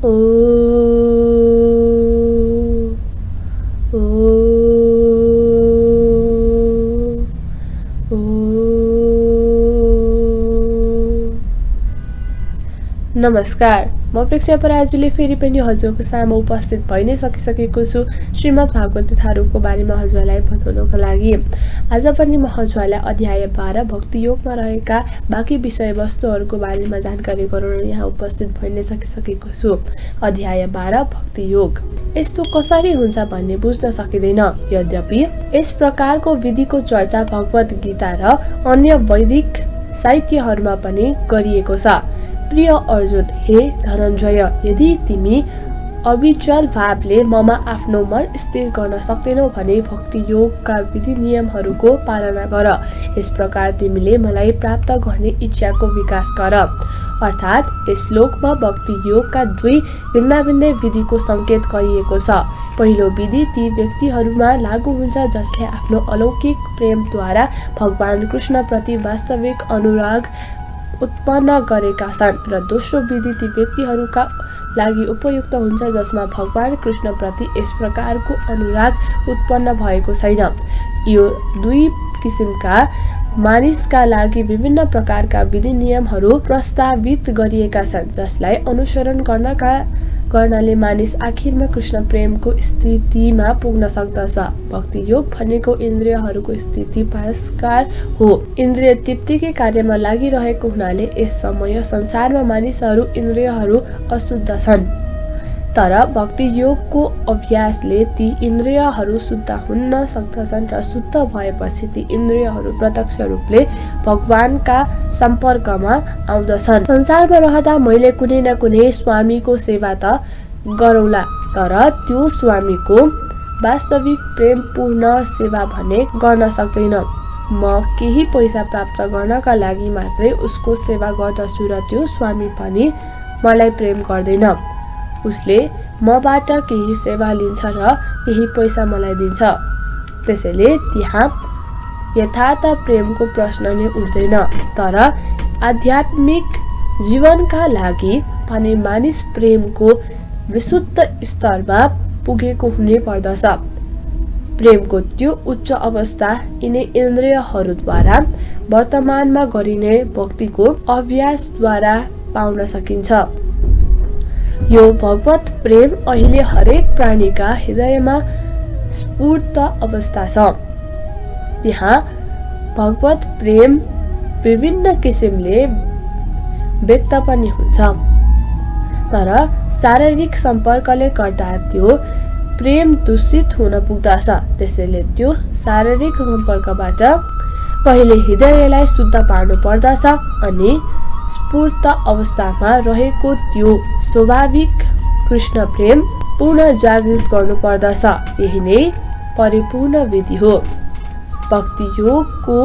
ओ ओ ओ। नमस्कार, म प्रेक्षा पराजुले फेरि पनि हजुरको सामु उपस्थित भइ नै सकिसकेको छु श्रीमद् भागवत कथाहरूको बारेमा हजुरलाई बताउनको लागि। आज पनि म हजुरलाई अध्याय 12 भक्ति योगमा रहेका बाँकी विषयवस्तुहरूको बारेमा जानकारी गराउन यहाँ उपस्थित भइ नै सकिसकेको छु। अध्याय 12 भक्ति योग। यस्तो कसरी हुन्छ भन्ने बुझ्न सकिँदैन, यद्यपि यस प्रकारको विधिको चर्चा भगवत गीता र अन्य वैदिक साहित्यहरूमा पनि गरिएको छ। प्रिय अर्जुन, हे धनञ्जय, यदि तिमी अविचल भावले ममा आफ्नो मन स्थिर गर्न सक्दैनौ भने भक्ति योगका विधि नियमहरूको पालना गर। यस प्रकार तिमीले मलाई प्राप्त गर्ने इच्छाको विकास गर। अर्थात् यस श्लोकमा भक्ति योगका दुई भिन्नाभिन्नै विधिको सङ्केत गरिएको छ। पहिलो विधि ती व्यक्तिहरूमा लागू हुन्छ जसले आफ्नो अलौकिक प्रेमद्वारा भगवान कृष्णप्रति वास्तविक अनुराग उत्पन्न गरेका छन् र दोस्रो विधि ती व्यक्तिहरूका लागि उपयुक्त हुन्छ जसमा भगवान कृष्णप्रति यस प्रकारको अनुराग उत्पन्न भएको छैन। यो दुई किसिमका मानिसका लागि विभिन्न प्रकारका विधि नियमहरू प्रस्तावित गरिएका छन् जसलाई अनुसरण गर्नाले मानिस आखिरमा कृष्ण प्रेमको स्थितिमा पुग्न सक्दछ। भक्ति योग भनेको इन्द्रियहरूको स्थिति पुरस्कार हो। इन्द्रिय तृप्तिकै कार्यमा लागिरहेको हुनाले यस समय संसारमा मानिसहरू इन्द्रियहरू अशुद्ध छन्, तर भक्ति योगको अभ्यासले ती इन्द्रियहरू शुद्ध हुन सक्दछन् र शुद्ध भएपछि ती इन्द्रियहरू प्रत्यक्ष रूपले भगवानका सम्पर्कमा आउँदछन्। संसारमा रहँदा मैले कुनै न कुनै स्वामीको सेवा त गरौँला, तर त्यो स्वामीको वास्तविक प्रेमपूर्ण सेवा भने गर्न सक्दैन। म केही पैसा प्राप्त गर्नका लागि मात्रै उसको सेवा गर्दछु र त्यो स्वामी पनि मलाई प्रेम गर्दैन। उसले मबाट केही सेवा लिन्छ र केही पैसा मलाई दिन्छ। त्यसैले त्यहाँ यथार्थ प्रेमको प्रश्न नै उठ्दैन। तर आध्यात्मिक जीवनका लागि भने मानिस प्रेमको विशुद्ध स्तरमा पुगेको हुनै पर्दछ। प्रेमको त्यो उच्च अवस्था यिनै इन्द्रियहरूद्वारा वर्तमानमा गरिने भक्तिको अभ्यासद्वारा पाउन सकिन्छ। यो भगवत प्रेम अहिले हरेक प्राणीका हृदयमा स्फूर्त अवस्था छ। त्यहाँ भगवत प्रेम विभिन्न किसिमले व्यक्त पनि हुन्छ, तर शारीरिक सम्पर्कले गर्दा त्यो प्रेम दूषित हुन पुग्दछ। त्यसैले त्यो शारीरिक सम्पर्कबाट पहिले हृदयलाई शुद्ध पार्नु पर्दछ अनि स्फूर्त अवस्थामा रहेको त्यो स्वाभाविक कृष्ण प्रेम पुनः जागृत गर्नु पर्दछ। यही नै परिपूर्ण विधि हो। भक्ति योगको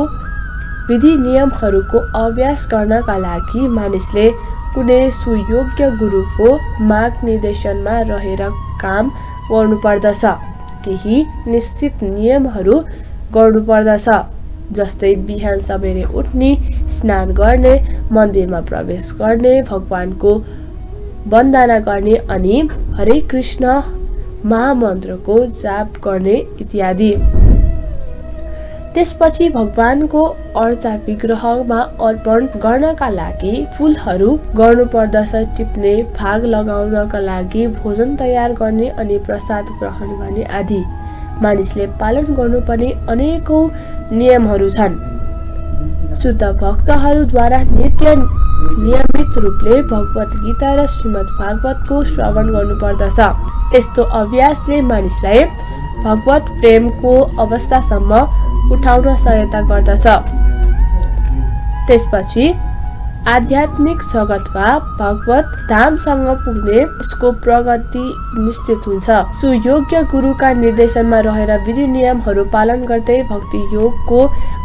विधि नियमहरूको अभ्यास गर्नका लागि मानिसले कुनै सुयोग्य गुरुको मार्ग निर्देशनमा रहेर काम गर्नुपर्दछ। केही निश्चित नियमहरू गर्नुपर्दछ, जस्तै बिहान सबेरै उठ्ने, स्नान गर्ने, मन्दिरमा प्रवेश गर्ने, भगवानको वन्दना गर्ने अनि हरे कृष्ण महामन्त्रको जाप गर्ने इत्यादि। त्यसपछि भगवानको अर्चा विग्रहमा अर्पण गर्नका लागि फुलहरू गर्नुपर्दछ, टिप्ने, भाग लगाउनका लागि भोजन तयार गर्ने अनि प्रसाद ग्रहण गर्ने आदि। मानिसले पालन गर्नुपर्ने अनेकौं नियमहरू छन्। शुद्ध भक्तहरूद्वारा नित्य नियमित रूपले भगवत गीता र श्रीमद् भागवतको श्रवण गर्नुपर्दछ। यस्तो अभ्यासले मानिसलाई भगवत प्रेमको अवस्थासम्म उठाउन सहायता गर्दछ। त्यसपछि आध्यात्मिक जगत वा भगवत धामसँग पुग्ने उसको प्रगति निश्चित हुन्छ। सुयोग्य गुरुका निर्देशनमा रहेर विधि नियमहरू पालन गर्दै भक्ति योगको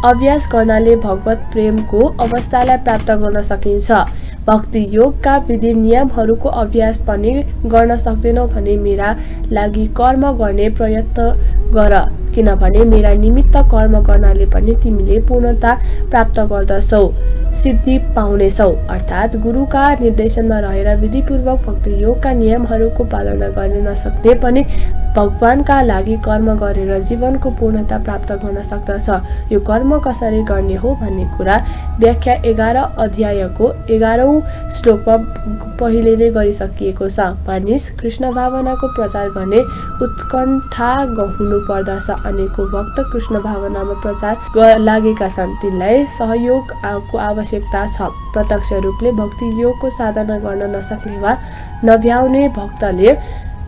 अभ्यास गर्नाले भगवत प्रेमको अवस्थालाई प्राप्त गर्न सकिन्छ। भक्ति योगका विधि नियमहरूको अभ्यास पनि गर्न सक्दैनौ भने मेरा लागि कर्म गर्ने प्रयत्न गर, किनभने मेरा निमित्त कर्म गर्नाले पनि तिमीले पूर्णता प्राप्त गर्दछौ। सिद्धि पाउनेछौ। अर्थात् गुरुका निर्देशनमा रहेर विधिपूर्वक भक्ति योगका नियमहरूको पालना गर्न नसक्ने पनि भगवानका लागि कर्म गरेर जीवनको पूर्णता प्राप्त गर्न सक्दछ। यो कर्म कसरी गर्ने हो भन्ने कुरा व्याख्या 11 अध्यायको 11औं श्लोकमा पहिले नै गरिसकिएको छ। मानिस कृष्ण भावनाको प्रचार गर्ने उत्कण्ठा हुनु पर्दछ। अनेकौं भक्त कृष्ण भावनामा प्रचार लागेका छन्, तिनलाई सहयोगको आवश्यकता छ। प्रत्यक्ष रूपले भक्ति योगको साधना गर्न नसक्ने वा नभ्याउने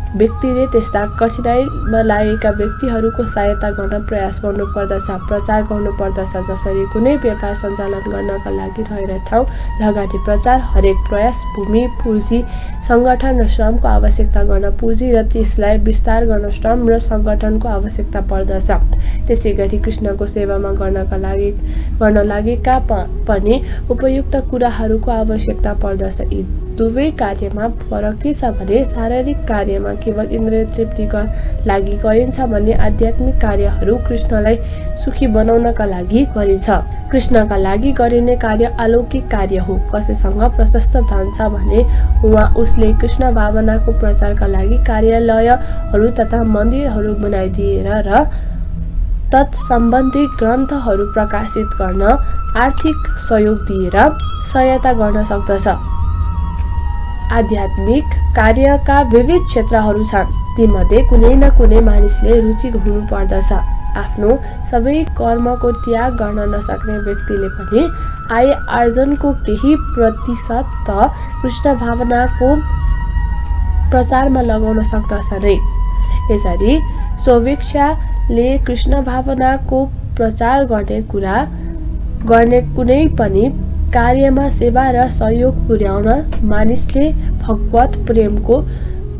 व्यक्तिले त्यस्ता कठिनाइमा लागेका व्यक्तिहरूको सहायता गर्न प्रयास गर्नुपर्दछ, प्रचार गर्नुपर्दछ। जसरी कुनै व्यापार सञ्चालन गर्नका लागि रहेर ठाउँ लगानी, प्रचार, हरेक प्रयास, भूमि, पुँजी, सङ्गठन र श्रमको आवश्यकता गर्न पुँजी र त्यसलाई विस्तार गर्न श्रम र सङ्गठनको आवश्यकता पर्दछ। त्यसैगरी कृष्णको सेवामा गर्न लागेका पनि उपयुक्त कुराहरूको आवश्यकता पर्दछ। यी दुवै कार्यमा फरक के छ भने शारीरिक कार्यमा केवल इन्द्रिय तृप्तिका लागि गरिन्छ भने आध्यात्मिक कार्यहरू कृष्णलाई सुखी बनाउनका लागि गरिन्छ। कृष्णका लागि गरिने कार्य अलौकिक कार्य हो। कसैसँग प्रशस्त धन छ भने उसले कृष्ण भावनाको प्रचारका लागि कार्यालयहरू तथा मन्दिरहरू बनाइदिएर र तत्सम्बन्धी ग्रन्थहरू प्रकाशित गर्न आर्थिक सहयोग दिएर सहायता गर्न सक्दछ। आध्यात्मिक कार्यका विविध क्षेत्रहरू छन्, तीमध्ये कुनै न कुनै मानिसले रुचि हुनु पर्दछ। आफ्नो सबै कर्मको त्याग गर्न नसक्ने व्यक्तिले पनि आय आर्जनको केही प्रतिशत त कृष्ण भावनाको प्रचारमा लगाउन सक्दछ नै। यसरी स्वेच्छाले कृष्ण भावनाको प्रचार गर्ने कुनै पनि कार्यमा सेवा र सहयोग पुर्याउन मानिसले भगवत प्रेमको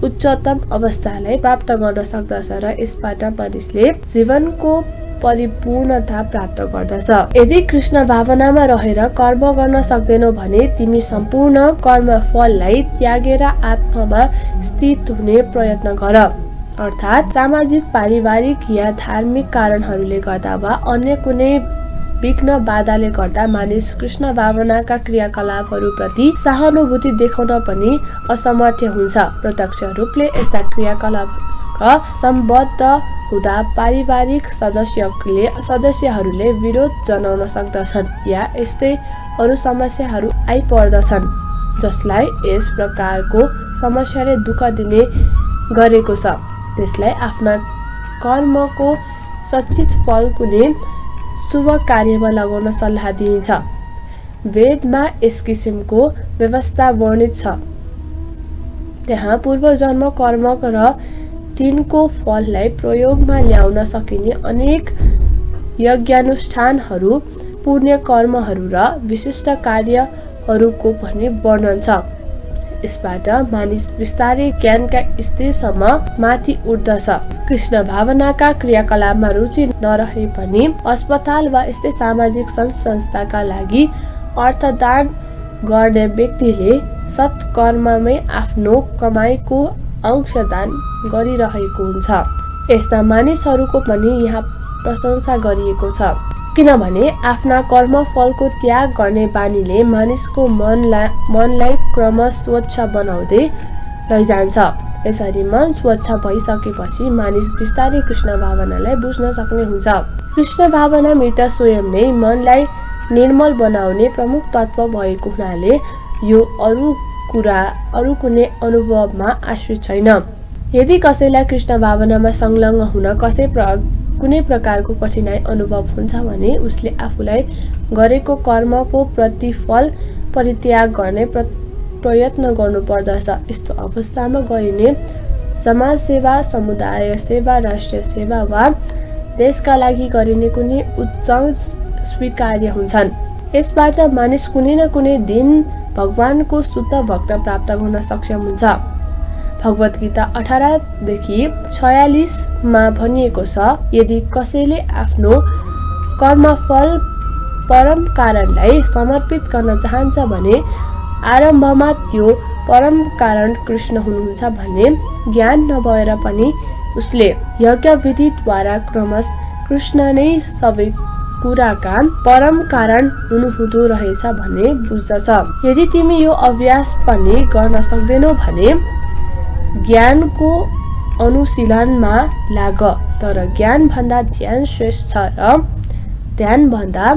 उच्चतम अवस्थालाई प्राप्त गर्न सक्दछ र यसबाट मानिसले जीवनको परिपूर्णता प्राप्त गर्दछ। यदि कृष्ण भावनामा रहेर कर्म गर्न सक्दैनौ भने तिमी सम्पूर्ण कर्मफललाई त्यागेर आत्मामा स्थित हुने प्रयत्न गर। अर्थात् सामाजिक, पारिवारिक या धार्मिक कारणहरूले गर्दा वा अन्य कुनै विघ्न बाधाले गर्दा मानिस कृष्ण भावनाका क्रियाकलापहरूप्रति सहानुभूति देखाउन पनि असमर्थ हुन्छ। प्रत्यक्ष रूपले यस्ता क्रियाकलापसँग सम्बद्ध हुँदा पारिवारिक सदस्यहरूले विरोध जनाउन सक्दछन् या यस्तै अरू समस्याहरू आइपर्दछन् जसलाई यस प्रकारको समस्याले दुःख दिने गरेको छ। त्यसलाई आफ्ना कर्मको सच्चित फल कुनै शुभ कार्यमा लगाउन सल्लाह दिइन्छ। वेदमा यस किसिमको व्यवस्था वर्णित छ। त्यहाँ पूर्वजन्म कर्म र तिनको फललाई प्रयोगमा ल्याउन सकिने अनेक यज्ञानुष्ठानहरू, पुण्य कर्महरू र विशिष्ट कार्यहरूको पनि वर्णन छ। यसबाट मानिस बिस्तारै ज्ञानका स्तरसम्म माथि उठ्दछ। कृष्ण भावनाका क्रियाकलापमा रुचि नरहे पनि अस्पताल वा यस्तै सामाजिक संस्थाका लागि अर्थदान गर्ने व्यक्तिले सत्कर्ममै आफ्नो कमाइको अंशदान गरिरहेको हुन्छ। यस्ता मानिसहरूको पनि यहाँ प्रशंसा गरिएको छ, किनभने आफ्ना कर्मफलको त्याग गर्ने बानीले मानिसको मनलाई क्रमशः स्वच्छ बनाउँदै लैजान्छ। यसरी मन स्वच्छ भइसकेपछि मानिस बिस्तारै कृष्ण भावनालाई बुझ्न सक्ने हुन्छ। कृष्ण भावना मृत स्वयं नै मनलाई निर्मल बनाउने प्रमुख तत्व भएको हुनाले यो अरू कुनै अनुभवमा आश्रित छैन। यदि कसैलाई कृष्ण भावनामा संलग्न हुन कुनै प्रकारको कठिनाइ अनुभव हुन्छ भने उसले आफूलाई गरेको कर्मको प्रतिफल परित्याग गर्ने प्रयत्न गर्नुपर्दछ। यस्तो अवस्थामा गरिने समाज सेवा, समुदाय सेवा, राष्ट्रिय सेवा वा देशका लागि गरिने कुनै उद्योग स्वीकार्य हुन्छन्। यसबाट मानिस कुनै न कुनै दिन भगवानको शुद्ध भक्त प्राप्त गर्न सक्षम हुन्छ। भगवत गीता 18-46 मा भनिएको छ, यदि कसैले आफ्नो कर्मफल परम कारणलाई समर्पित गर्न चाहन्छ भने आरम्भमा त्यो परम कारण कृष्ण हुनुहुन्छ भन्ने ज्ञान नभएर पनि उसले यज्ञ विधिद्वारा क्रमशः कृष्ण नै सबै कुराका परम कारण हुनुहुँदो रहेछ भन्ने बुझ्दछ। यदि तिमी यो अभ्यास पनि गर्न सक्दैनौ भने ज्ञानको अनुशीलनमा लाग। तर ज्ञान भन्दा ध्यान श्रेष्ठ छ र ध्यान भन्दा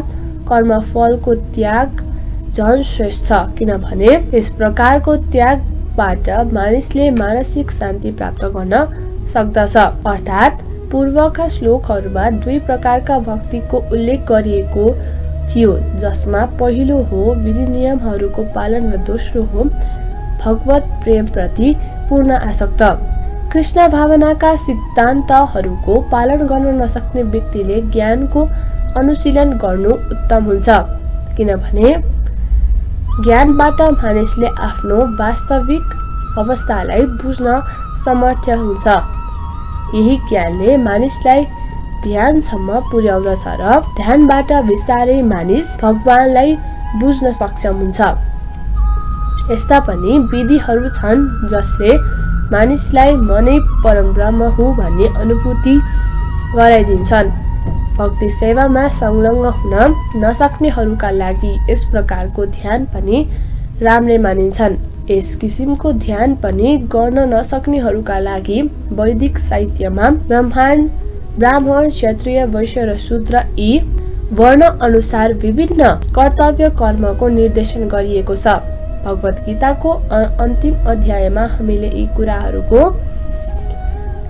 कर्मफलको त्याग झन श्रेष्ठ छ, किनभने यस प्रकारको त्यागबाट मानिसले मानसिक शान्ति प्राप्त गर्न सक्दछ। अर्थात् पूर्वका श्लोकहरूमा 2 प्रकारका भक्तिको उल्लेख गरिएको थियो, जसमा पहिलो हो विधि नियमहरूको पालन र दोस्रो हो भगवत प्रेम प्रति पूर्ण आसक्त। कृष्ण भावनाका सिद्धान्तहरूको पालन गर्न नसक्ने व्यक्तिले ज्ञानको अनुशीलन गर्नु उत्तम हुन्छ, किनभने ज्ञानबाट मानिसले आफ्नो वास्तविक अवस्थालाई बुझ्न समर्थ हुन्छ। यही ज्ञानले मानिसलाई ध्यानसम्म पुर्याउँदछ र ध्यानबाट बिस्तारै मानिस भगवानलाई बुझ्न सक्षम हुन्छ। यस्ता पनि विधिहरू छन् जसले मानिसलाई म नै परमब्रह्म हुँ भन्ने अनुभूति गराइदिन्छन्। भक्ति सेवामा संलग्न हुन नसक्नेहरूका लागि यस प्रकारको ध्यान पनि राम्रै मानिन्छन्। यस किसिमको ध्यान पनि गर्न नसक्नेहरूका लागि वैदिक साहित्यमा ब्राह्मण, क्षत्रिय, वैश्य र शूद्र यी वर्ण अनुसार विभिन्न कर्तव्य कर्मको निर्देशन गरिएको छ। भगवत गीताको अन्तिम अध्यायमा हामीले यी कुराहरूको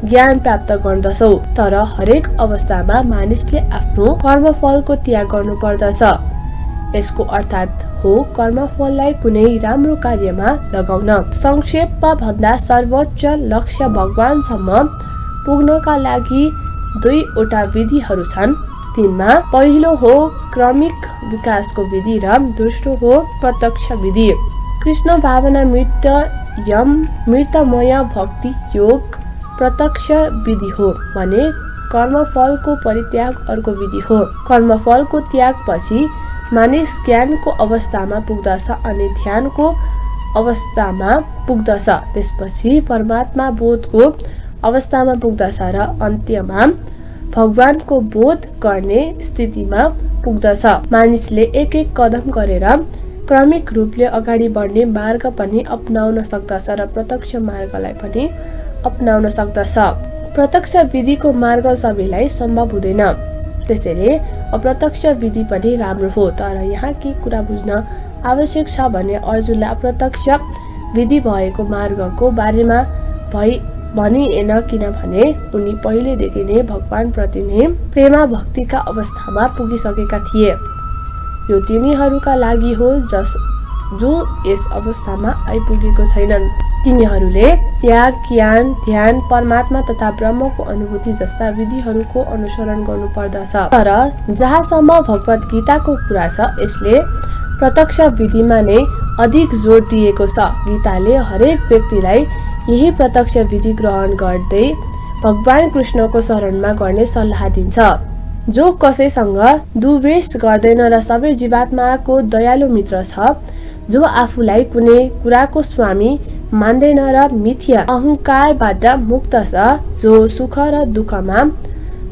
ज्ञान प्राप्त गर्दछौँ। तर हरेक अवस्थामा मानिसले आफ्नो कर्मफलको त्याग गर्नुपर्दछ। यसको अर्थात् हो कर्मफललाई कुनै राम्रो कार्यमा लगाउन। संक्षेपमा भन्दा सर्वोच्च लक्ष्य भगवानसम्म पुग्नका लागि 2 वटा विधिहरू छन्। तिनमा पहिलो हो क्रमिक विकासको विधि र दोस्रो हो प्रत्यक्ष विधि। कृष्ण भावना मृतमय भक्ति योग प्रत्यक्ष विधि हो भने कर्मफलको परित्याग अर्को विधि हो। कर्मफलको त्यागपछि मानिस ज्ञानको अवस्थामा पुग्दछ अनि ध्यानको अवस्थामा पुग्दछ। त्यसपछि परमात्मा बोधको अवस्थामा पुग्दछ र अन्त्यमा भगवानको बोध गर्ने स्थितिमा पुग्दछ। मानिसले एक एक कदम गरेर क्रमिक रूपले अगाडि बढ्ने मार्ग पनि अपनाउन सक्दछ र प्रत्यक्ष मार्गलाई पनि अपनाउन सक्दछ। प्रत्यक्ष विधिको मार्ग सबैलाई सम्भव हुँदैन, त्यसैले अप्रत्यक्ष विधि पनि राम्रो हो। तर यहाँ के कुरा बुझ्न आवश्यक छ भने अर्जुनलाई अप्रत्यक्ष विधि भएको मार्गको बारेमा भनिएन, किनभने उनी पहिलेदेखि नै भगवानप्रति नै प्रेमा भक्तिका अवस्थामा पुगिसकेका थिए। यो तिनीहरूका लागि हो जो यस अवस्थामा आइपुगेको छैनन्। तिनीहरूले त्याग, ज्ञान, ध्यान, परमात्मा तथा ब्रह्मको अनुभूति जस्ता विधिहरूको अनुसरण गर्नुपर्दछ। तर जहाँसम्म भगवत गीताको कुरा छ, यसले प्रत्यक्ष विधिमा नै अधिक जोड दिएको छ। गीताले हरेक व्यक्तिलाई यही प्रत्यक्ष विधि ग्रहण गर्दै भगवान कृष्णको शरणमा गर्ने सल्लाह दिन्छ। जो कसैसँग दुवेष गर्दैन र सबै जीवात्माको दयालु मित्र छ, जो आफूलाई कुनै कुराको स्वामी मान्दैन र मिथ्या अहंकारबाट मुक्त छ, जो सुख र दुःखमा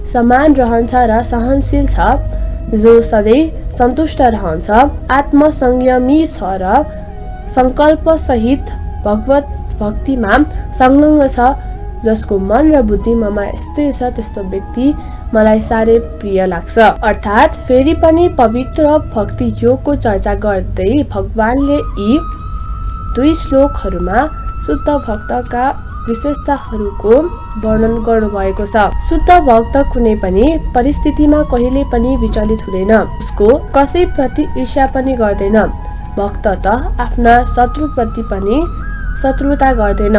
समान रहन्छ र सहनशील छ, जो सधैँ सन्तुष्ट रहन्छ, आत्मसंयमी छ र संकल्प सहित भगवत भक्तिमा संलग्न छ, जसको मन र बुद्धि ममा स्थिर छ, त्यस्तो व्यक्ति मलाई साह्रै प्रिय लाग्छ। अर्थात् फेरि पनि पवित्र भक्ति योगको चर्चा गर्दै भगवानले यी 2 श्लोकहरूमा शुद्ध भक्तका विशेषताहरूको वर्णन गर्नुभएको छ। शुद्ध भक्त कुनै पनि परिस्थितिमा कहिले पनि विचलित हुँदैन, उसको कसैप्रति ईर्ष्या पनि गर्दैन। भक्त त आफ्ना शत्रुप्रति पनि शत्रुता गर्दैन।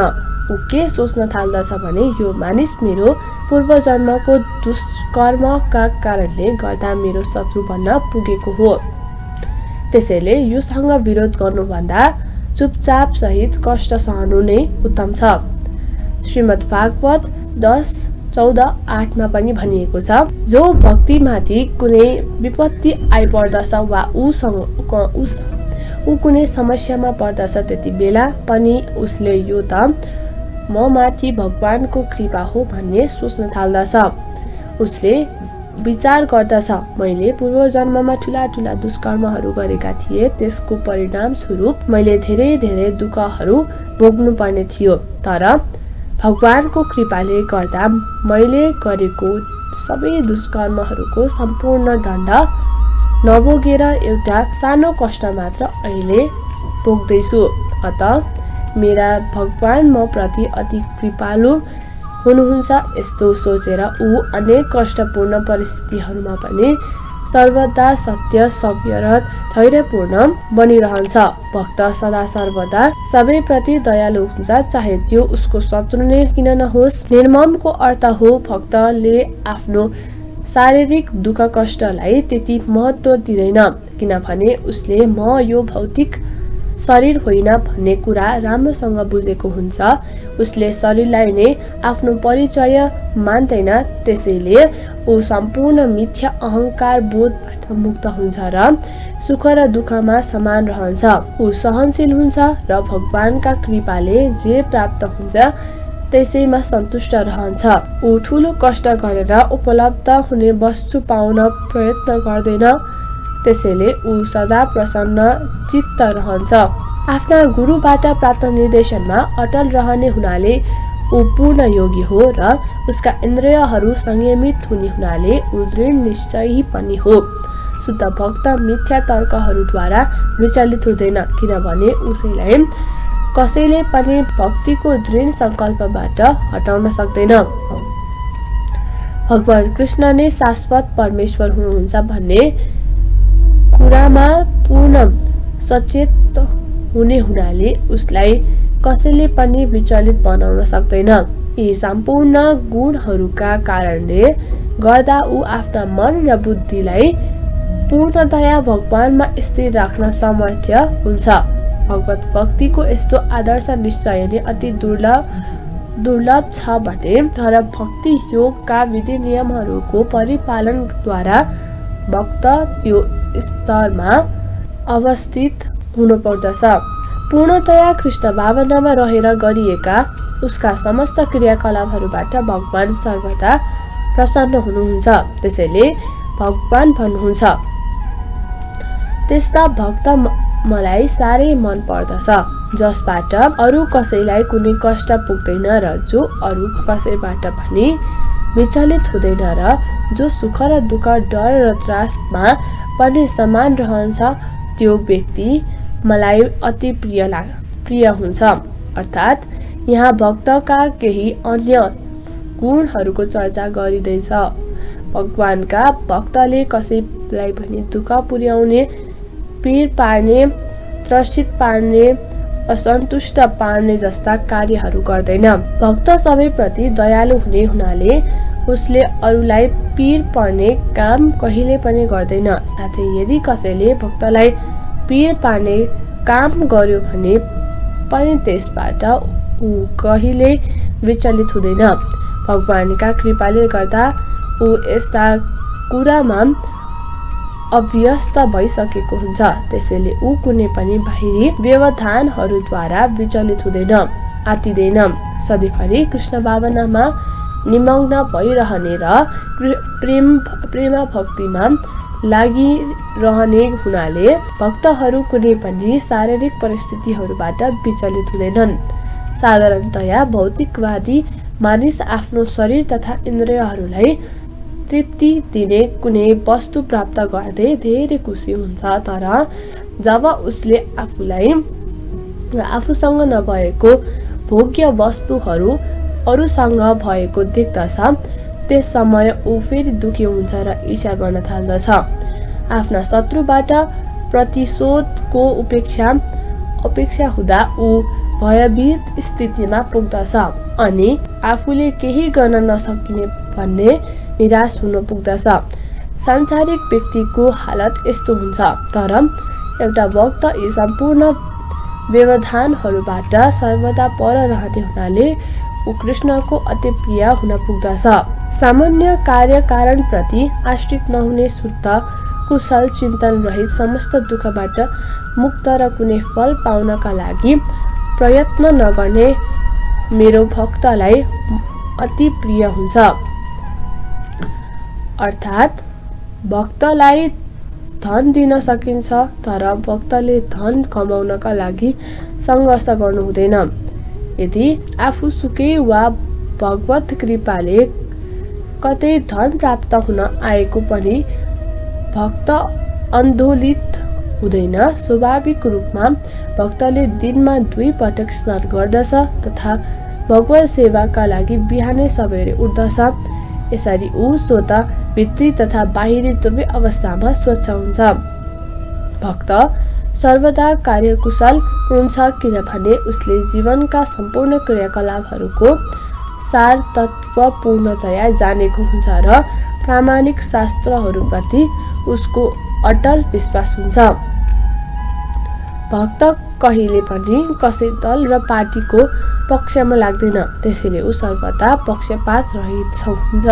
ऊ के सोच्न थाल्दछ भने यो मानिस मेरो पूर्वजन्मको दुष्कर्मका कारणले गर्दा मेरो शत्रु बन्न पुगेको हो, त्यसैले योसँग विरोध गर्नुभन्दा चुपचाप सहित कष्ट सहनु नै उत्तम छ। श्रीमद् भागवत 10:14-8 पनि भनिएको छ, जो भक्तिमाथि कुनै विपत्ति आइपर्दछ वा ऊ कुनै समस्यामा पर्दछ, त्यति बेला पनि उसले यो त म माथि भगवानको कृपा हो भन्ने सोच्न थाल्दछ। उसले विचार गर्दछ मैले पूर्व जन्ममा ठूला ठूला दुष्कर्महरू गरेका थिए, त्यसको परिणाम स्वरूप मैले धेरै दुःखहरू भोग्नु पर्ने थियो। तर भगवानको कृपाले गर्दा मैले गरेको सबै दुष्कर्महरूको सम्पूर्ण दण्ड नभोगेर एउटा सानो कष्ट मात्र अहिले भोग्दैछु। अत मेरा भगवान म प्रति अति कृपालु हुनुहुन्छ। यस्तो सोचेर ऊ अनेक कष्टपूर्ण परिस्थितिहरूमा पनि सर्वदा सत्य, सभ्य र धैर्यपूर्ण बनिरहन्छ। भक्त सदा सर्वदा सबैप्रति दयालु हुन्छ, चाहे त्यो उसको शत्रु नै किन नहोस्। निर्ममको अर्थ हो भक्तले आफ्नो शारीरिक दुःख कष्टलाई त्यति महत्त्व दिँदैन, किनभने उसले म यो भौतिक शरीर होइन भन्ने कुरा राम्रोसँग बुझेको हुन्छ। उसले शरीरलाई नै आफ्नो परिचय मान्दैन, त्यसैले ऊ सम्पूर्ण मिथ्या अहङ्कार बोधबाट मुक्त हुन्छ र सुख र दुःखमा समान रहन्छ। ऊ सहनशील हुन्छ र भगवानका कृपाले जे प्राप्त हुन्छ त्यसैमा सन्तुष्ट रहन्छ। ऊ ठूलो कष्ट गरेर उपलब्ध हुने वस्तु पाउन प्रयत्न गर्दैन, त्यसैले ऊ सदा प्रसन्न चित्त रहन्छ। आफ्ना गुरुबाट प्राप्त निर्देशनमा अटल रहने हुनाले ऊ पूर्ण योगी हो र उसका इन्द्रियहरू संयमित हुने हुनाले ऊ दृढ निश्चयी पनि हो। शुद्ध भक्त मिथ्या तर्कहरूद्वारा विचलित हुँदैन, किनभने उसैलाई कसैले पनि भक्तिको दृढ संकल्पबाट हटाउन सक्दैन। भगवान कृष्ण नै शाश्वत परमेश्वर हुनुहुन्छ भन्ने कुरामा पूर्ण सचेत हुने हुनाले उसलाई कसैले पनि विचलित बनाउन सक्दैन। यी सम्पूर्ण गुणहरूका कारणले गर्दा ऊ आफ्ना मन र बुद्धिलाई पूर्णतया भगवानमा स्थिर राख्न समर्थ हुन्छ। भगवत भक्तिको यस्तो आदर्श निश्चय नै अति दुर्लभ छ भने, तर भक्ति योगका विधि नियमहरूको परिपालनद्वारा भक्त त्यो स्तरमा अवस्थित हुनुपर्दछ। पूर्णतया कृष्ण भावनामा रहेर गरिएका उसका समस्त क्रियाकलापहरूबाट भगवान सर्वदा प्रसन्न हुनुहुन्छ, त्यसैले भगवान भन्नुहुन्छ त्यस्ता भक्त मलाई साह्रै मन पर्दछ, जसबाट अरू कसैलाई कुनै कष्ट पुग्दैन र जो अरू कसैबाट पनि विचलित हुँदैन र जो सुख र दुःख, डर र त्रासमा पनि समान रहन्छ, त्यो व्यक्ति मलाई अति प्रिय हुन्छ। अर्थात् यहाँ भक्तका केही अन्य गुणहरूको चर्चा गरिँदैछ। भगवानका भक्तले कसैलाई पनि दुःख पुर्याउने, पीड पार्ने, त्रसित पार्ने, असन्तुष्ट पार्ने जस्ता कार्यहरू गर्दैन। भक्त सबैप्रति दयालु हुने हुनाले उसले अरूलाई पीड पर्ने काम कहिले पनि गर्दैन। साथै यदि कसैले भक्तलाई पीड पार्ने काम गर्यो भने पनि त्यसबाट ऊ कहिले विचलित हुँदैन। भगवानका कृपाले गर्दा ऊ यस्ता कुरामा अभ्यस्त भइसकेको हुन्छ, त्यसैले ऊ कुनै पनि बाहिरी व्यवधानहरूद्वारा विचलित हुँदैन, आत्तिदैन। सधैँभरि कृष्ण भावनामा निमग्न भइरहने र प्रेम भक्तिमा लागिरहने हुनाले भक्तहरू कुनै पनि शारीरिक परिस्थितिहरूबाट विचलित हुँदैनन्। साधारणतया भौतिकवादी मानिस आफ्नो शरीर तथा इन्द्रियहरूलाई तृप्ति दिने कुनै वस्तु प्राप्त गर्दै धेरै खुसी हुन्छ, तर जब उसले आफूसँग नभएको भोग्य वस्तुहरू अरूसँग भएको देख्दछ, त्यस समय ऊ फेरि दुखी हुन्छ र ईर्ष्या गर्न थाल्दछ। आफ्ना शत्रुबाट प्रतिशोधको अपेक्षा हुँदा ऊ भयभीत स्थितिमा पुग्दछ अनि आफूले केही गर्न नसकिने भन्ने निराश हुन पुग्दछ। सांसारिक व्यक्तिको हालत यस्तो हुन्छ, तर एउटा भक्त यी सम्पूर्ण व्यवधानहरूबाट सर्वदा पर रहने हुनाले ऊ कृष्णको अति प्रिय हुन पुग्दछ। सामान्य कार्यकारण प्रति आश्रित नहुने, शुद्ध कुशल चिन्तन रहित, समस्त दुःखबाट मुक्त र कुनै फल पाउनका लागि प्रयत्न नगर्ने मेरो भक्तलाई अति प्रिय हुन्छ। अर्थात् भक्तलाई धन दिन सकिन्छ, तर भक्तले धन कमाउनका लागि सङ्घर्ष गर्नु हुँदैन। यदि आफू सुकै वा भगवत कृपाले कतै धन प्राप्त हुन आएको पनि भक्त आन्दोलित हुँदैन। स्वाभाविक रूपमा भक्तले दिनमा 2 पटक स्नान गर्दछ तथा भगवत सेवाका लागि बिहानै सबेरै उठ्दछ। यसरी ऊ स्वत भित्री तथा बाहिरी दुवै अवस्थामा स्वच्छ हुन्छ। भक्त सर्वदा कार्यकुशल हुन्छ, किनभने उसले जीवनका सम्पूर्ण क्रियाकलापहरूको सार तत्त्व पूर्णतया जानेको हुन्छ र प्रामाणिक शास्त्रहरूप्रति उसको अटल विश्वास हुन्छ। भक्त कहिले पनि कसै दल र पार्टीको पक्षमा लाग्दैन, त्यसैले ऊ सर्वदा पक्षपात रहित हुन्छ।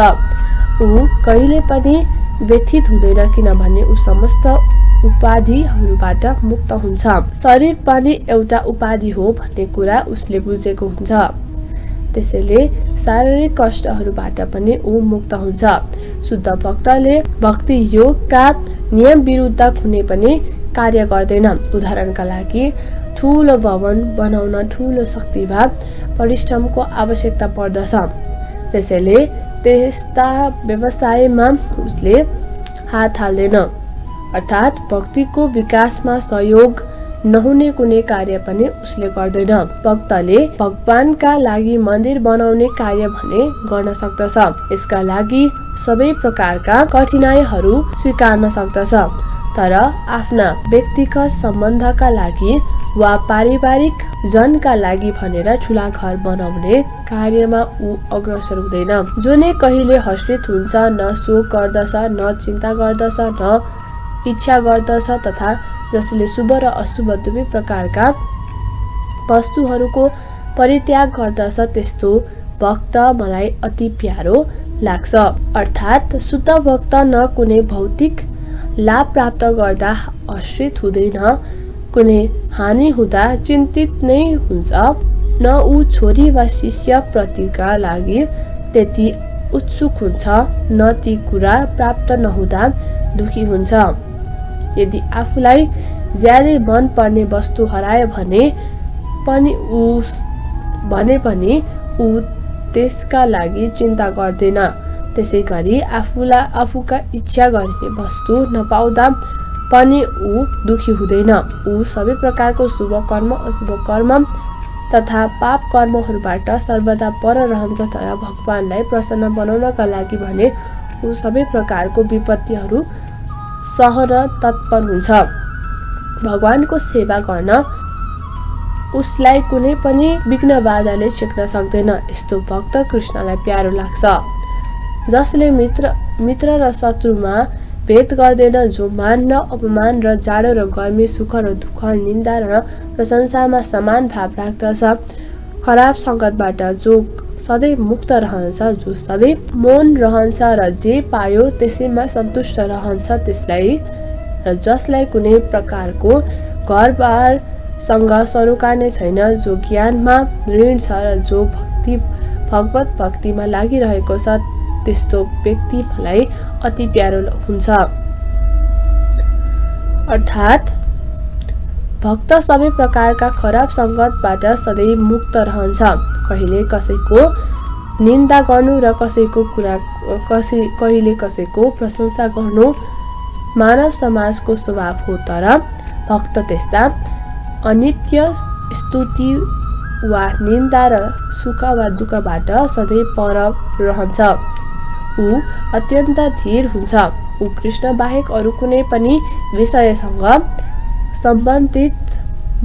ऊ कहिले पनि व्यथित हुँदैन, किनभने ऊ समस्त उपाधिहरूबाट मुक्त हुन्छ। शरीर पनि एउटा उपाधि हो भन्ने कुरा उसले बुझेको हुन्छ, त्यसैले शारीरिक कष्टहरूबाट पनि ऊ मुक्त हुन्छ। शुद्ध भक्तले भक्ति योगका नियम विरुद्ध कुनै पनि कार्य गर्दैन। उदाहरणका लागि ठूलो भवन बनाउन ठूलो शक्ति वा परिश्रमको आवश्यकता पर्दछ, त्यसैले त्यस्ता व्यवसायमा उसले हात हाल्दैन। अर्थात् भक्तिको विकासमा सहयोग नहुने कुनै कार्य पनि उसले गर्दैन। भक्तले भगवानका लागि मन्दिर बनाउने कार्य भने गर्न सक्दछ, यसका लागि सबै प्रकारका कठिनाइहरू स्वीकार्न सक्दछ, तर आफ्ना व्यक्तिगत सम्बन्धका लागि वा पारिवारिक जनका लागि भनेर ठूला घर बनाउने कार्यमा ऊ अग्रसर हुँदैन। जो नै कहिले हर्षित हुन्छ, न शोक गर्दछ, न चिन्ता गर्दछ, न इच्छा गर्दछ तथा जसले शुभ र अशुभ दुवै प्रकारका वस्तुहरूको परित्याग गर्दछ, त्यस्तो भक्त मलाई अति प्यारो लाग्छ। अर्थात् शुद्ध भक्त न कुनै भौतिक लाभ प्राप्त गर्दा हर्षित हुँदैन, कुनै हानि हुँदा चिन्तित नै हुन्छ, न ऊ छोरी वा शिष्य प्रतिका लागि त्यति उत्सुक हुन्छ, न ती कुरा प्राप्त नहुँदा दुखी हुन्छ। यदि आफूलाई ज्यादै मन पर्ने वस्तु हरायो भने पनि ऊ त्यसका लागि चिन्ता गर्दैन। त्यसै गरी आफूका इच्छा गर्ने वस्तु नपाउँदा पनि ऊ दुखी हुँदैन। ऊ सबै प्रकारको शुभ कर्म, अशुभ कर्म तथा पाप कर्महरूबाट सर्वदा पर रहन्छ, तर भगवानलाई प्रसन्न बनाउनका लागि भने ऊ सबै प्रकारको विपत्तिहरू सहन तत्पर हुन्छ। भगवानको सेवा गर्न उसलाई कुनै पनि विघ्न बाधाले छेक्न सक्दैन। यस्तो भक्त कृष्णलाई प्यारो लाग्छ, जसले मित्र र शत्रुमा भेद गर्दैन, जो मान र अपमान र जाडो र गर्मी, सुख र दुःख, निन्दा र प्रशंसामा समान भाव राख्दछ, खराब सङ्गतबाट जो सधैँ मुक्त रहन्छ, जो सधैँ मौन रहन्छ र जे पायो त्यसैमा सन्तुष्ट रहन्छ, त्यसलाई र जसलाई कुनै प्रकारको घरबारसँग सरोकार नै छैन, जो ज्ञानमा ऋण छ र जो भगवत भक्तिमा लागिरहेको छ, त्यस्तो व्यक्ति मलाई अति प्यारो हुन्छ। अर्थात् भक्त सबै प्रकारका खराब सङ्गतबाट सधैँ मुक्त रहन्छ। कहिले कसैको निन्दा गर्नु र कहिले कसैको प्रशंसा गर्नु मानव समाजको स्वभाव हो, तर भक्त त्यस्ता अनित्य स्तुति वा निन्दा र सुख वा दुःखबाट सधैँ पर रहन्छ। ऊ अत्यन्त धीर हुन्छ। ऊ कृष्ण बाहेक अरू कुनै पनि विषयसँग सम्बन्धित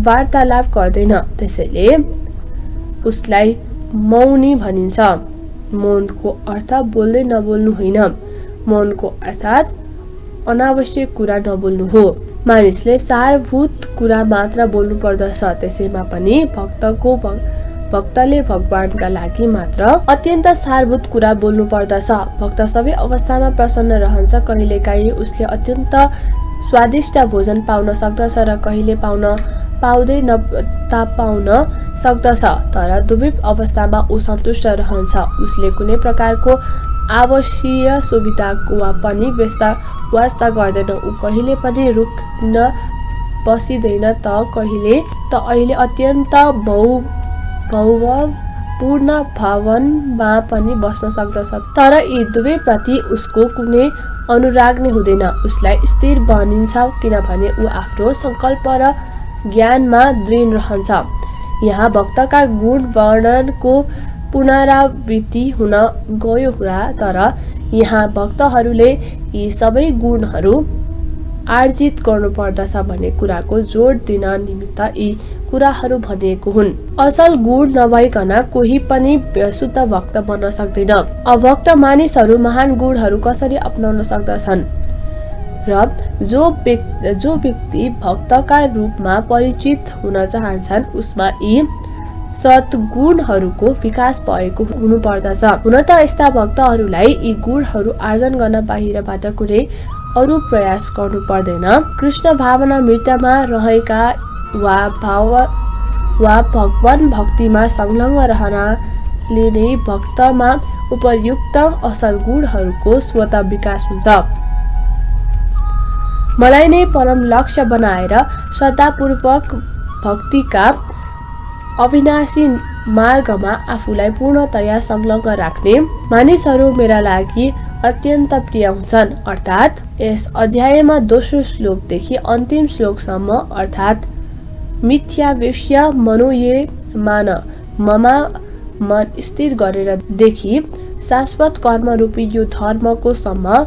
वार्तालाप गर्दैन, त्यसैले उसलाई मौनी भनिन्छ। मौनको अर्थ बोल्दै नबोल्नु होइन, मौनको अर्थात् अनावश्यक कुरा नबोल्नु हो। मानिसले सारभूत कुरा मात्र बोल्नु पर्दछ, त्यसैमा पनि भक्तले भगवानका लागि मात्र अत्यन्त सारभूत कुरा बोल्नु पर्दछ। भक्त सबै अवस्थामा प्रसन्न रहन्छ। कहिलेकाहीँ उसले अत्यन्त स्वादिष्ट भोजन पाउन सक्दछ र कहिले पाउँदै नपाउन सक्दछ, तर दुवै अवस्थामा ऊ सन्तुष्ट रहन्छ। उसले कुनै प्रकारको आवश्यक सुविधाको पनि वास्ता गर्दैन। ऊ कहिले पनि रुक्न बसिँदैन त अहिले अत्यन्त पूर्ण भवनमा पनि बस्न सक्दछ। तर यी दुवैप्रति उसको कुनै अनुराग नै हुँदैन। उसलाई स्थिर बनिन्छ किनभने ऊ आफ्नो सङ्कल्प र ज्ञानमा दृढ रहन्छ। यहाँ भक्तका गुण वर्णनको पुनरावृत्ति हुन गयो होला, तर यहाँ भक्तहरूले यी सबै गुणहरू आर्जित गर्नुपर्दछ भन्ने कुराको जोड दिन निमित्त यी कुराहरू भनिएको हुन्। असल गुण नभइकन कोही पनि शुद्ध भक्त बन्न सक्दैन। अभक्त मानिसहरू महान गुणहरू कसरी अपनाउन सक्दछन् र जो व्यक्ति भक्तका रूपमा परिचित हुन चाहन्छन् उसमा यी सद्गुणहरूको विकास भएको हुनुपर्दछ। हुन त यस्ता भक्तहरूलाई यी गुणहरू आर्जन गर्न बाहिरबाट कुनै अरू प्रयास गर्नु पर्दैन। कृष्ण भावना मृत्यमा रहेका वा भगवान भक्तिमा संलग्न रहनाले नै भक्तमा उपयुक्त असल गुणहरूको स्वतः विकास हुन्छ। मलाई नै परम लक्ष्य बनाएर श्रद्धापूर्वक भक्तिका अविनाशी मार्गमा आफूलाई पूर्णतया संलग्न राख्ने मानिसहरू मेरा लागि अत्यन्त प्रिय हुन्छन्। अर्थात् यस अध्यायमा दोस्रो श्लोकदेखि अन्तिम श्लोकसम्म अर्थात् मिथ्यावेश्य मनोये मान ममा मन स्थिर गरेर देखि शाश्वत कर्मरूपी यो धर्मको सम्म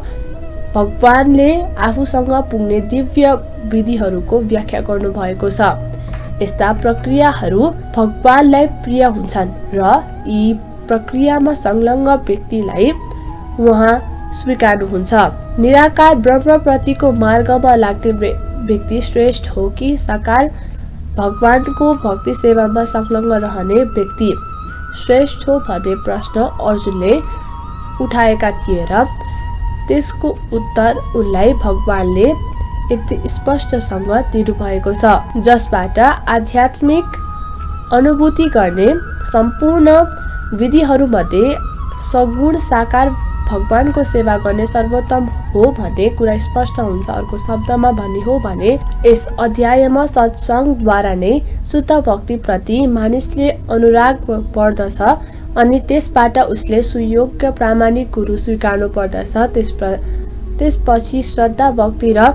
भगवानले आफूसँग पुग्ने दिव्य विधिहरूको व्याख्या गर्नुभएको छ। यस्ता प्रक्रियाहरू भगवानलाई प्रिय हुन्छन् र यी प्रक्रियामा संलग्न व्यक्तिलाई उहाँ स्वीकार्नुहुन्छ। निराकार ब्रह्मप्रतिको मार्गमा लाग्ने व्यक्ति श्रेष्ठ हो कि साकार भगवानको भक्ति सेवामा संलग्न रहने व्यक्ति श्रेष्ठ हो भन्ने प्रश्न अर्जुनले उठाएका थिए र त्यसको उत्तर उनलाई भगवानले यति स्पष्टसँग दिनुभएको छ, जसबाट आध्यात्मिक अनुभूति गर्ने सम्पूर्ण विधिहरूमध्ये सगुण साकार भगवानको सेवा गर्ने सर्वोत्तम हो भन्ने कुरा स्पष्ट हुन्छ। अर्को शब्दमा भन्ने हो भने यस अध्यायमा सत्सङ्गद्वारा नै शुद्ध भक्तिप्रति मानिसले अनुराग बढ्दछ अनि त्यसबाट उसले सुयोग्य प्रामाणिक गुरु स्वीकार्नु पर्दछ। त्यसपछि श्रद्धा भक्ति र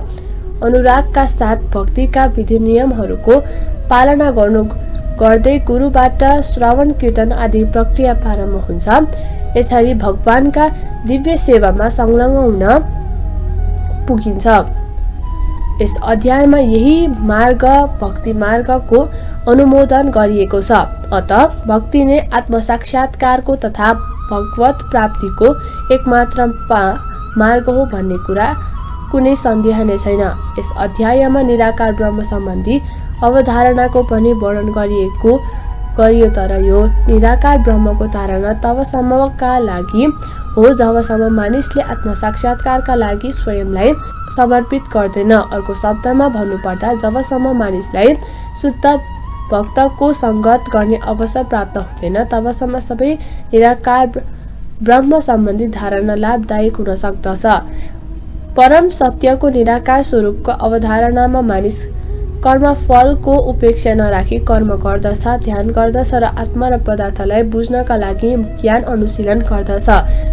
अनुरागका साथ भक्तिका विधि नियमहरूको पालना गर्दै गुरुबाट श्रवण कीर्तन आदि प्रक्रिया प्रारम्भ हुन्छ। यसरी भगवानका दिव्य सेवामा संलग्न हुन पुगिन्छ। यस अध्यायमा यही मार्ग भक्ति मार्गको अनुमोदन गरिएको छ। अत भक्ति नै आत्मसाक्षात्कारको तथा भगवत प्राप्तिको एकमात्र मार्ग हो भन्ने कुरा कुनै सन्देह नै छैन। यस अध्यायमा निराकार ब्रह्म सम्बन्धी अवधारणाको पनि वर्णन गरियो, तर यो निराकार ब्रह्मको धारणा तबसम्मका लागि हो जबसम्म मानिसले आत्मसाक्षात्कारका लागि स्वयंलाई समर्पित गर्दैन। अर्को शब्दमा भन्नुपर्दा जबसम्म मानिसलाई शुद्ध भक्तको संगत गर्ने अवसर प्राप्त हुँदैन तबसम्म सबै निराकार ब्रह्म सम्बन्धी धारणा लाभदायक हुन सक्दछ। परम सत्यको निराकार स्वरूपको अवधारणामा मानिस कर्मफलको उपेक्षा नराखी कर्म गर्दछ, ध्यान गर्दछ र आत्मा र पदार्थलाई बुझ्नका लागि ज्ञान अनुशीलन गर्दछ।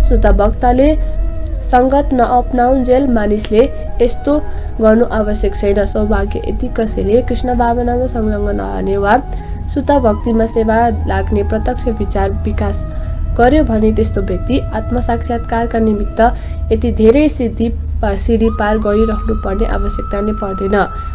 शुद्ध भक्तले संगत नअपनाउन्जेल मानिसले यस्तो गर्नु आवश्यक छैन। सौभाग्य यदि कसैले कृष्ण भावनामा संलग्न नहुने वा शुद्ध भक्तिमा सेवा लाग्ने प्रत्यक्ष विचार विकास गर्यो भने त्यस्तो व्यक्ति आत्मसाक्षात्कारका निमित्त यति धेरै सिडी पार गरिरहनु पर्ने आवश्यकता नै पर्दैन।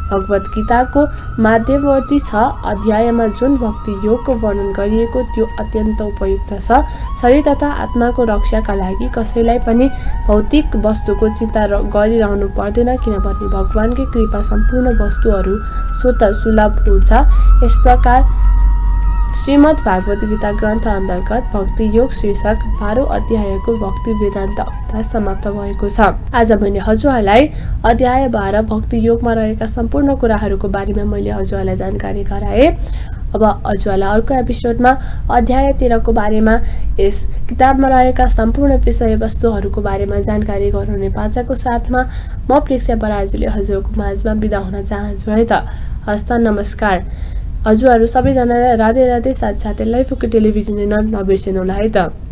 भगवत गीताको माध्यमवर्ती 6 अध्यायमा जुन भक्ति योगको वर्णन गरिएको त्यो अत्यन्त उपयुक्त छ। शरीर तथा आत्माको रक्षाका लागि कसैलाई पनि भौतिक वस्तुको चिन्ता गरिरहनु पर्दैन किनभने भगवानकै कृपा सम्पूर्ण वस्तुहरू स्वतः सुलभ हुन्छ। यस प्रकार श्रीमद् भागवत गीता ग्रन्थ अन्तर्गत भक्ति योग शीर्षक 12 अध्यायको भक्ति वेदान्त अध्याय समाप्त भएको छ। आज मैले हजुरहरूलाई अध्याय 12 भक्ति योगमा रहेका सम्पूर्ण कुराहरूको बारेमा मैले हजुरहरूलाई जानकारी गराएँ। अब हजुरलाई अर्को एपिसोडमा अध्याय 13 को बारेमा यस किताबमा रहेका सम्पूर्ण विषयवस्तुहरूको बारेमा जानकारी गराउने पाचाको साथमा म प्रेक्षा पराजुले हजुरको माझमा बिदा हुन चाहन्छु है त। हस्त नमस्कार। हजुरहरू सबैजनालाई राधे राधे, साथसाथै लाइफको टेलिभिजन हेर्न नबिर्सनु होला है त।